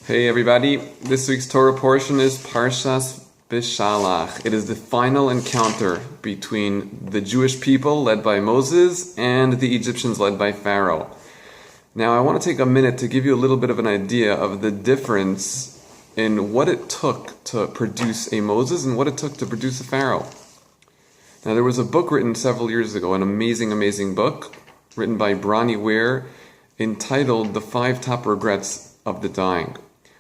Hey everybody, this week's Torah portion is Parshat Beshallach. It is the final encounter between the Jewish people led by Moses and the Egyptians led by Pharaoh. Now I want to take a minute to give you a little bit of an idea of the difference in what it took to produce a Moses and what it took to produce a Pharaoh. Now there was a book written several years ago, an amazing book, written by Bronnie Ware, entitled The 5 Top Regrets of the Dying.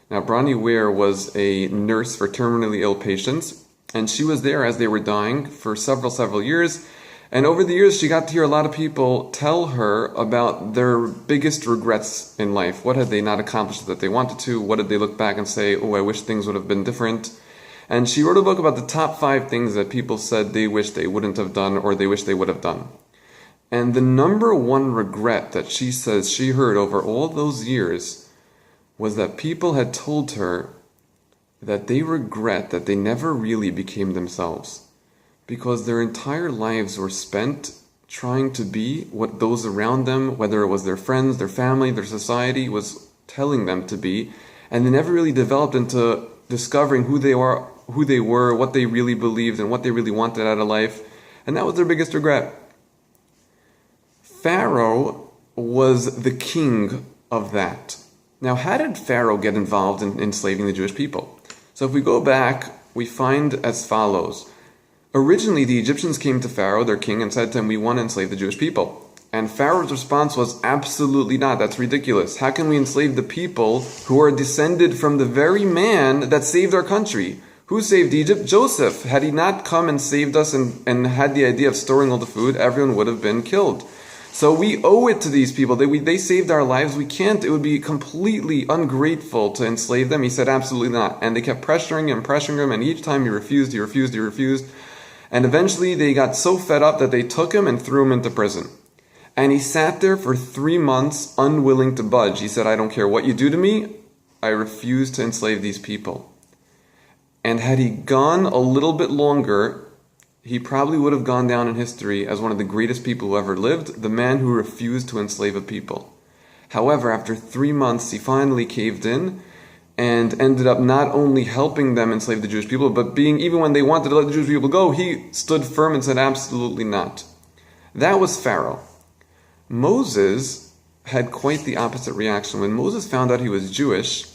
Now, Bronnie Ware was a nurse for terminally ill patients, and she was there as they were dying for several years. And over the years, she got to hear a lot of people tell her about their biggest regrets in life. What had they not accomplished that they wanted to? What did they look back and say, oh, I wish things would have been different? And she wrote a book about the top 5 things that people said they wish they wouldn't have done or they wish they would have done. And the number one regret that she says she heard over all those years was that people had told her that they regret that they never really became themselves because their entire lives were spent trying to be what those around them, whether it was their friends, their family, their society, was telling them to be, and they never really developed into discovering who they were, what they really believed, and what they really wanted out of life, and that was their biggest regret. Pharaoh was the king of that. Now, how did Pharaoh get involved in enslaving the Jewish people? So if we go back, we find as follows. Originally, the Egyptians came to Pharaoh, their king, and said to him, we want to enslave the Jewish people. And Pharaoh's response was, absolutely not, that's ridiculous. How can we enslave the people who are descended from the very man that saved our country? Who saved Egypt? Joseph. Had he not come and saved us and had the idea of storing all the food, everyone would have been killed. So we owe it to these people. They saved our lives. We can't. It would be completely ungrateful to enslave them. He said, absolutely not. And they kept pressuring him. And each time he refused. And eventually they got so fed up that they took him and threw him into prison. And he sat there for 3 months unwilling to budge. He said, I don't care what you do to me. I refuse to enslave these people. And had he gone a little bit longer, he probably would have gone down in history as one of the greatest people who ever lived, the man who refused to enslave a people. However, after 3 months, he finally caved in and ended up not only helping them enslave the Jewish people, but even when they wanted to let the Jewish people go, he stood firm and said, absolutely not. That was Pharaoh. Moses had quite the opposite reaction. When Moses found out he was Jewish,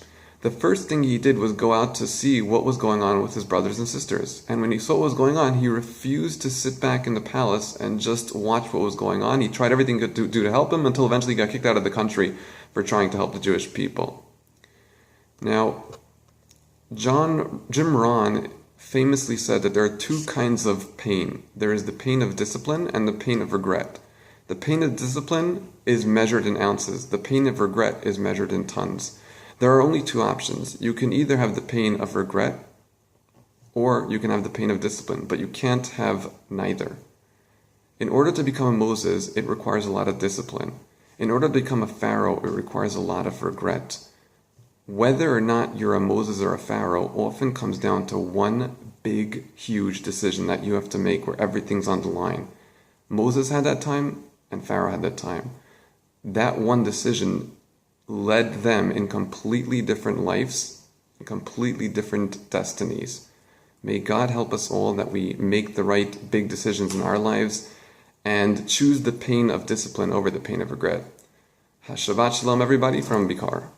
the first thing he did was go out to see what was going on with his brothers and sisters. And when he saw what was going on, he refused to sit back in the palace and just watch what was going on. He tried everything he could do to help him until eventually he got kicked out of the country for trying to help the Jewish people. Now, Jim Rohn famously said that there are 2 kinds of pain. There is the pain of discipline and the pain of regret. The pain of discipline is measured in ounces. The pain of regret is measured in tons. There are only 2 options. You can either have the pain of regret or you can have the pain of discipline, but you can't have neither. In order to become a Moses, it requires a lot of discipline. In order to become a Pharaoh, it requires a lot of regret. Whether or not you're a Moses or a Pharaoh often comes down to one big, huge decision that you have to make where everything's on the line. Moses had that time and Pharaoh had that time. That one decision led them in completely different lives, completely different destinies. May God help us all that we make the right big decisions in our lives and choose the pain of discipline over the pain of regret. Shabbat Shalom everybody from Bikar.